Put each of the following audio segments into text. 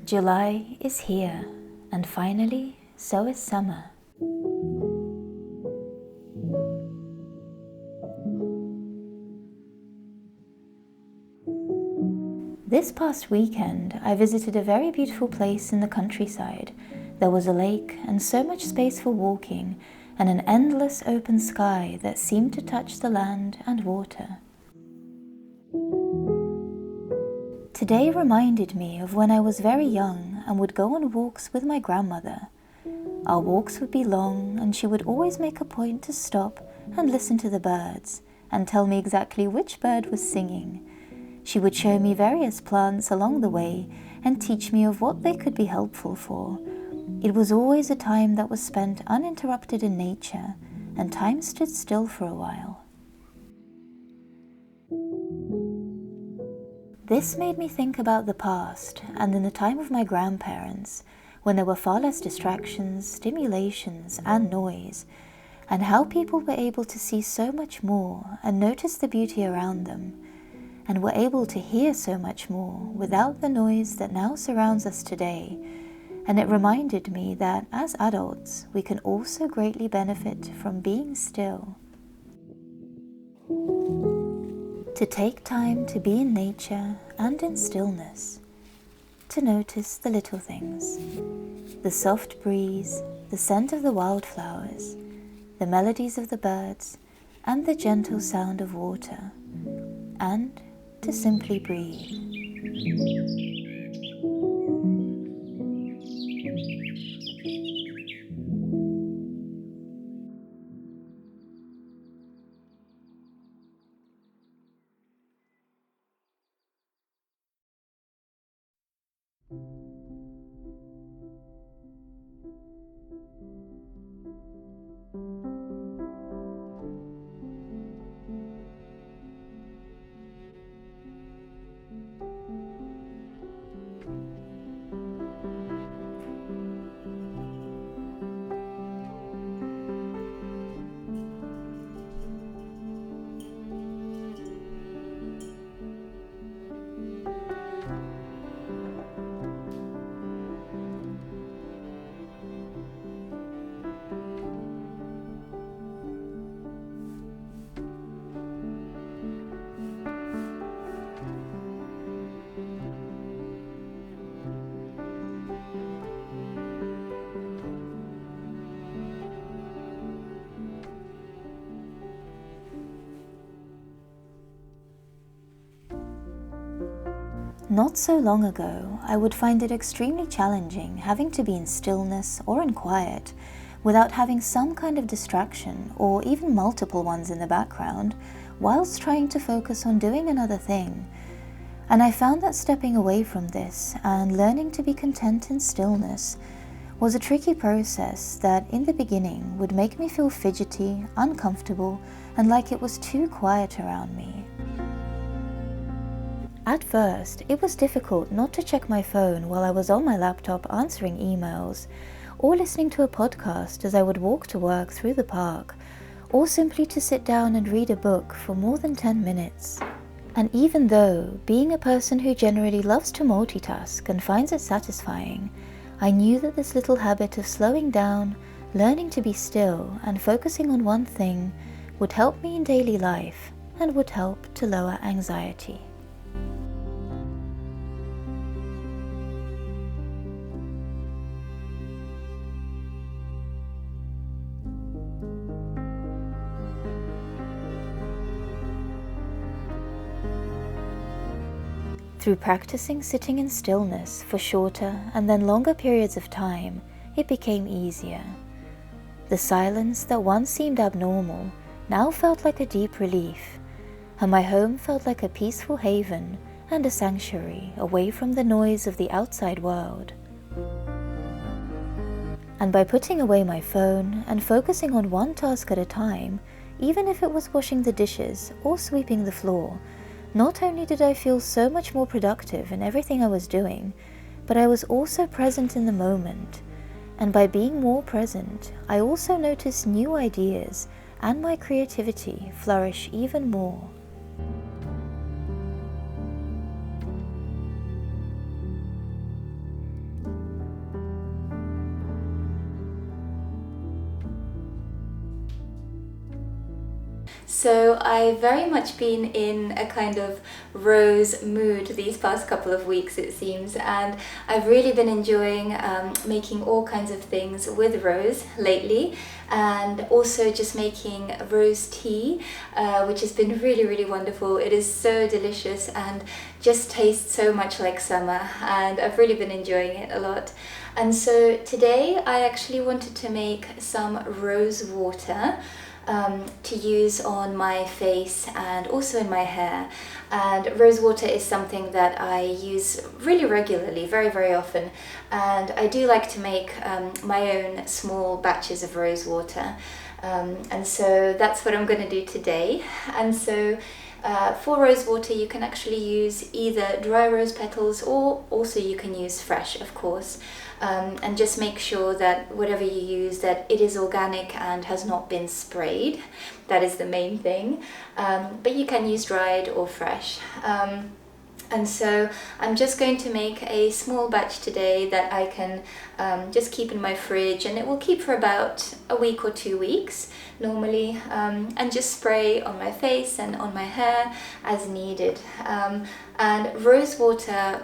July is here, and finally, so is summer. This past weekend, I visited a very beautiful place in the countryside. There was a lake and so much space for walking, and an endless open sky that seemed to touch the land and water. Today reminded me of when I was very young and would go on walks with my grandmother. Our walks would be long, and she would always make a point to stop and listen to the birds and tell me exactly which bird was singing. She would show me various plants along the way and teach me of what they could be helpful for. It was always a time that was spent uninterrupted in nature, and time stood still for a while. This made me think about the past and in the time of my grandparents, when there were far less distractions, stimulations, and noise, and how people were able to see so much more and notice the beauty around them, and were able to hear so much more without the noise that now surrounds us today. And it reminded me that as adults, we can also greatly benefit from being still. To take time to be in nature and in stillness, to notice the little things, the soft breeze, the scent of the wildflowers, the melodies of the birds, and the gentle sound of water, and to simply breathe. Not so long ago, I would find it extremely challenging having to be in stillness or in quiet without having some kind of distraction or even multiple ones in the background whilst trying to focus on doing another thing. And I found that stepping away from this and learning to be content in stillness was a tricky process that in the beginning would make me feel fidgety, uncomfortable, and like it was too quiet around me. At first, it was difficult not to check my phone while I was on my laptop answering emails, or listening to a podcast as I would walk to work through the park, or simply to sit down and read a book for more than 10 minutes. And even though, being a person who generally loves to multitask and finds it satisfying, I knew that this little habit of slowing down, learning to be still, and focusing on one thing would help me in daily life and would help to lower anxiety. Through practicing sitting in stillness for shorter and then longer periods of time, it became easier. The silence that once seemed abnormal now felt like a deep relief, and my home felt like a peaceful haven and a sanctuary away from the noise of the outside world. And by putting away my phone and focusing on one task at a time, even if it was washing the dishes or sweeping the floor, not only did I feel so much more productive in everything I was doing, but I was also present in the moment. And by being more present, I also noticed new ideas and my creativity flourish even more. So I've very much been in a kind of rose mood these past couple of weeks, it seems, and I've really been enjoying making all kinds of things with rose lately, and also just making rose tea, which has been really wonderful. It is so delicious and just tastes so much like summer, and I've really been enjoying it a lot. And so today I actually wanted to make some rose water to use on my face and also in my hair. And rose water is something that I use really regularly, very often, and I do like to make my own small batches of rose water, and so that's what I'm going to do today. And so for rose water you can actually use either dry rose petals, or also you can use fresh, of course. And just make sure that whatever you use, that it is organic and has not been sprayed. That is the main thing, but you can use dried or fresh. And so I'm just going to make a small batch today that I can just keep in my fridge, and it will keep for about a week or 2 weeks normally, and just spray on my face and on my hair as needed. And rose water,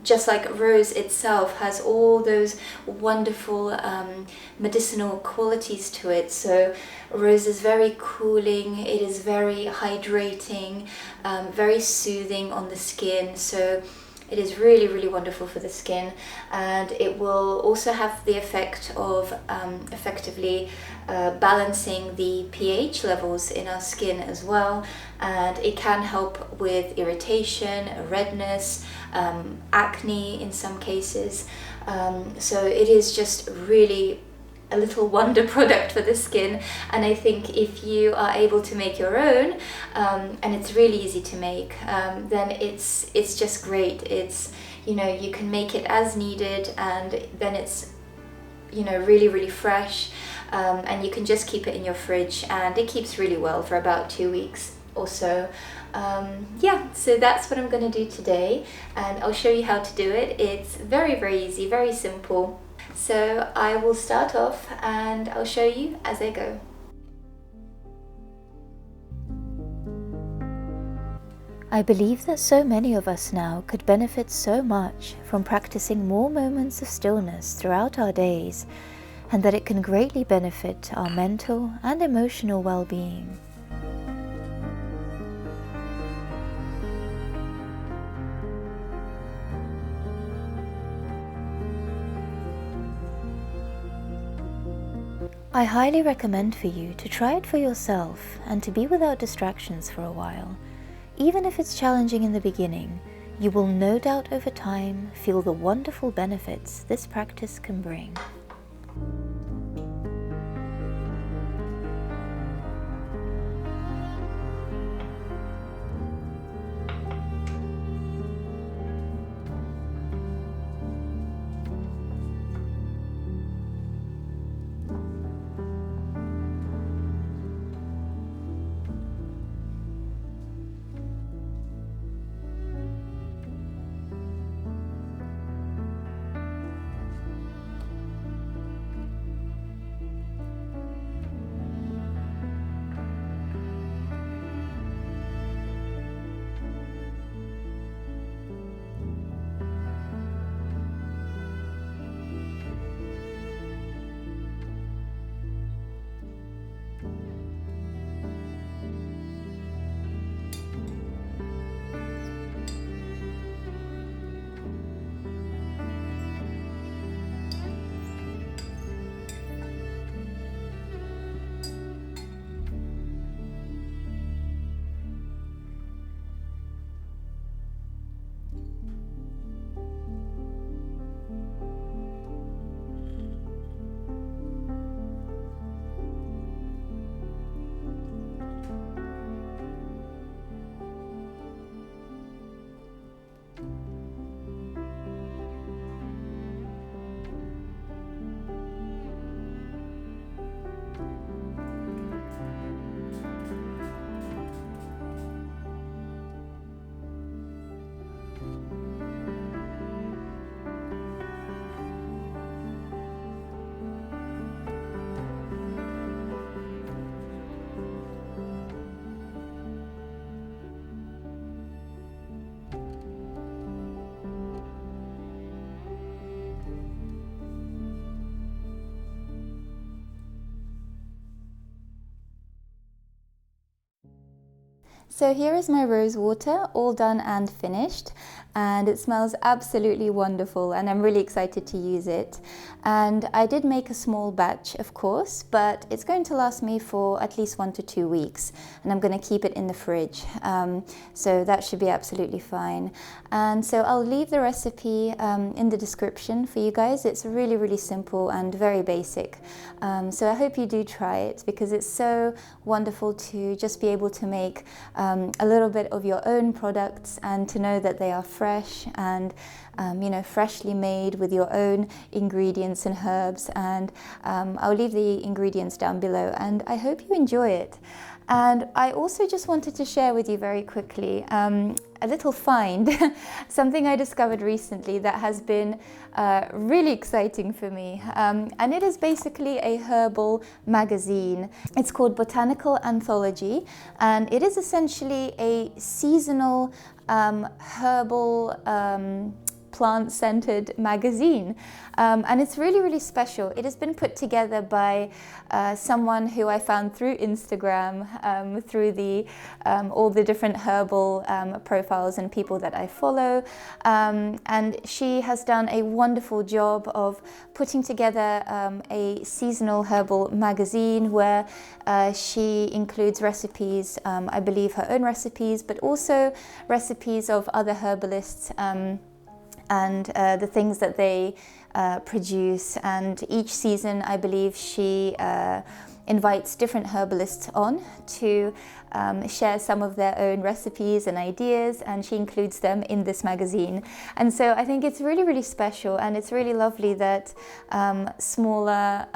just like rose itself, has all those wonderful medicinal qualities to it. So rose is very cooling, it is very hydrating, very soothing on the skin. So it is really wonderful for the skin, and it will also have the effect of effectively balancing the pH levels in our skin as well, and it can help with irritation, redness, acne in some cases. So it is just really a little wonder product for the skin, and I think if you are able to make your own, and it's really easy to make, then it's just great. It's, you know, you can make it as needed, and then it's, you know, really fresh, and you can just keep it in your fridge, and it keeps really well for about 2 weeks or so. Yeah, so that's what I'm going to do today, and I'll show you how to do it. It's very easy, very simple. So I will start off and I'll show you as I go. I believe that so many of us now could benefit so much from practicing more moments of stillness throughout our days, and that it can greatly benefit our mental and emotional well-being. I highly recommend for you to try it for yourself and to be without distractions for a while. Even if it's challenging in the beginning, you will no doubt over time feel the wonderful benefits this practice can bring. So here is my rose water, all done and finished, and it smells absolutely wonderful, and I'm really excited to use it. And I did make a small batch, of course, but it's going to last me for at least 1 to 2 weeks, and I'm going to keep it in the fridge, so that should be absolutely fine. And so I'll leave the recipe in the description for you guys. It's really, really simple and very basic, so I hope you do try it, because it's so wonderful to just be able to make a little bit of your own products, and to know that they are fresh and freshly made with your own ingredients and herbs. And I'll leave the ingredients down below, and I hope you enjoy it. And I also just wanted to share with you very quickly a little find, something I discovered recently that has been really exciting for me. And it is basically a herbal magazine. It's called Botanical Anthology, and it is essentially a seasonal herbal plant-centered magazine, and it's really, really special. It has been put together by someone who I found through Instagram, through the all the different herbal profiles and people that I follow, and she has done a wonderful job of putting together a seasonal herbal magazine where she includes recipes, I believe her own recipes, but also recipes of other herbalists, and the things that they produce. And each season, I believe, she invites different herbalists on to share some of their own recipes and ideas, and she includes them in this magazine. And so I think it's really, really special, and it's really lovely that smaller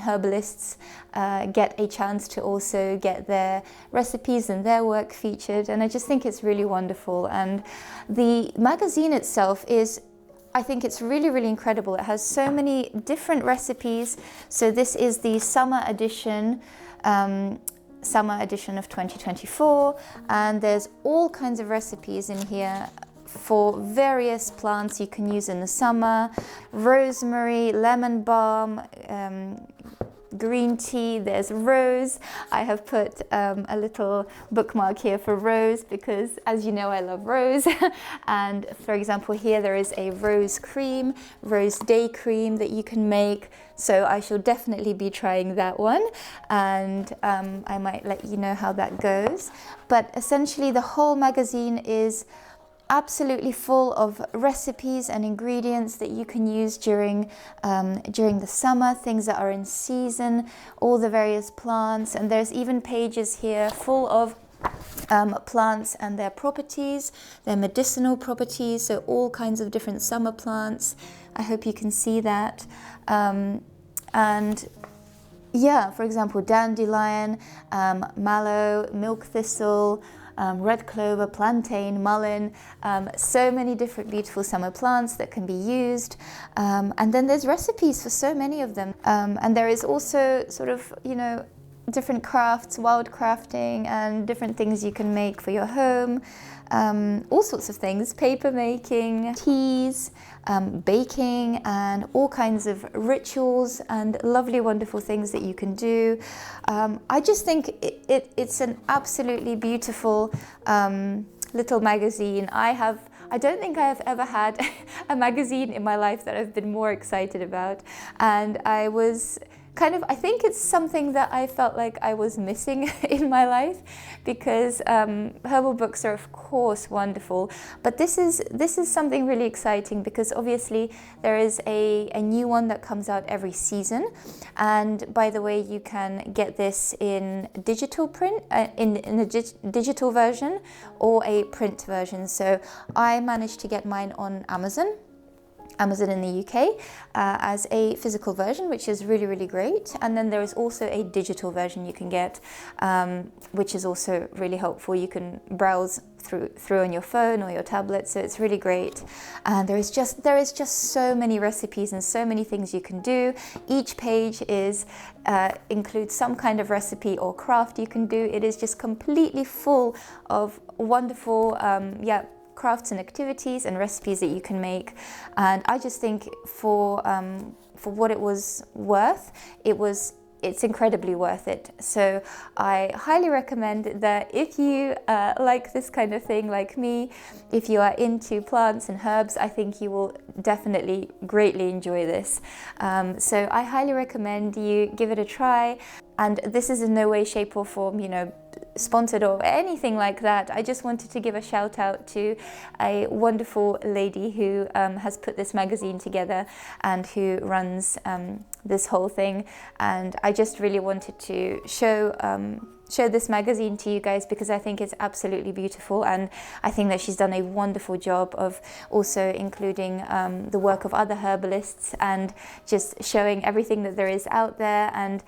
herbalists get a chance to also get their recipes and their work featured, and I just think it's really wonderful. And the magazine itself is, I think it's really, really incredible. It has so many different recipes. So this is the summer edition of 2024, and there's all kinds of recipes in here for various plants you can use in the summer: rosemary, lemon balm, green tea, there's rose. I have put a little bookmark here for rose because, as you know, I love rose. And for example, here there is a rose cream, rose day cream that you can make. So I shall definitely be trying that one, and I might let you know how that goes. But essentially the whole magazine is absolutely full of recipes and ingredients that you can use during the summer, things that are in season, all the various plants. And there's even pages here full of plants and their properties, their medicinal properties, so all kinds of different summer plants. I hope you can see that. And yeah, for example, dandelion, mallow, milk thistle, red clover, plantain, mullein, so many different beautiful summer plants that can be used. And then there's recipes for so many of them. And there is also sort of, different crafts, wild crafting, and different things you can make for your home. All sorts of things, paper making, teas, baking, and all kinds of rituals and lovely, wonderful things that you can do. I just think it's an absolutely beautiful little magazine. I don't think I have ever had a magazine in my life that I've been more excited about, and I was I think it's something that I felt like I was missing in my life, because herbal books are of course wonderful, but this is something really exciting, because obviously there is a new one that comes out every season. And by the way, you can get this in digital print, in a digital version or a print version. So I managed to get mine on Amazon in the UK as a physical version, which is really, really great. And then there is also a digital version you can get, which is also really helpful. You can browse through on your phone or your tablet, so it's really great. And there is just so many recipes and so many things you can do. Each page includes some kind of recipe or craft you can do. It is just completely full of wonderful crafts and activities and recipes that you can make. And I just think for what it was worth, it was it's incredibly worth it. So I highly recommend that if you like this kind of thing like me, if you are into plants and herbs, I think you will definitely greatly enjoy this. So I highly recommend you give it a try. And this is in no way, shape or form, you know, sponsored or anything like that. I just wanted to give a shout out to a wonderful lady who has put this magazine together and who runs this whole thing. And I just really wanted to show this magazine to you guys because I think it's absolutely beautiful, and I think that she's done a wonderful job of also including the work of other herbalists and just showing everything that there is out there. And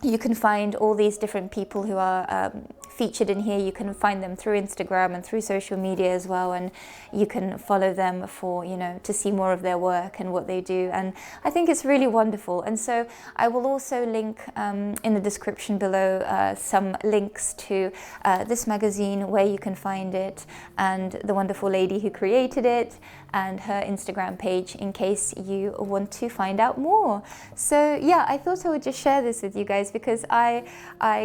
you can find all these different people who are featured in here. You can find them through Instagram and through social media as well, and you can follow them for, you know, to see more of their work and what they do. And I think it's really wonderful. And so I will also link in the description below some links to this magazine, where you can find it, and the wonderful lady who created it, and her Instagram page, in case you want to find out more. So yeah, I thought I would just share this with you guys because I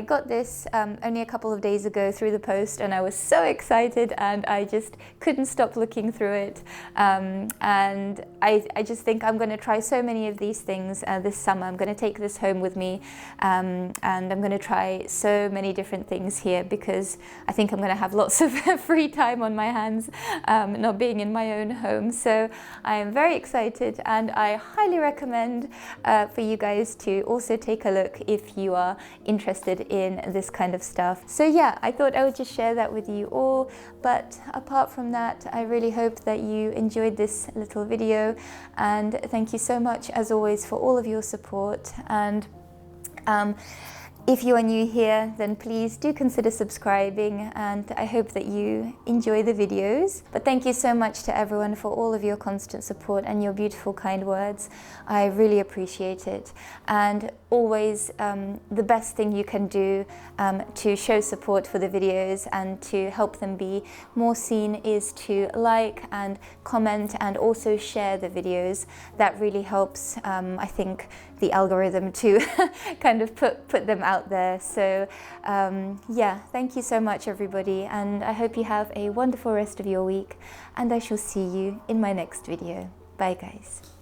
got this only a couple of days ago through the post, and I was so excited, and I just couldn't stop looking through it. And I just think I'm going to try so many of these things this summer. I'm going to take this home with me, and I'm going to try so many different things here because I think I'm going to have lots of free time on my hands, not being in my own home. So I am very excited, and I highly recommend for you guys to also take a look if you are interested in this kind of stuff. So yeah, I thought I would just share that with you all. But apart from that, I really hope that you enjoyed this little video, and thank you so much as always for all of your support. And if you are new here, then please do consider subscribing, and I hope that you enjoy the videos. But thank you so much to everyone for all of your constant support and your beautiful, kind words. I really appreciate it. And always the best thing you can do to show support for the videos and to help them be more seen is to like and comment and also share the videos. That really helps, I think, the algorithm to kind of put them out there. So yeah, thank you so much everybody, and I hope you have a wonderful rest of your week, and I shall see you in my next video. Bye guys.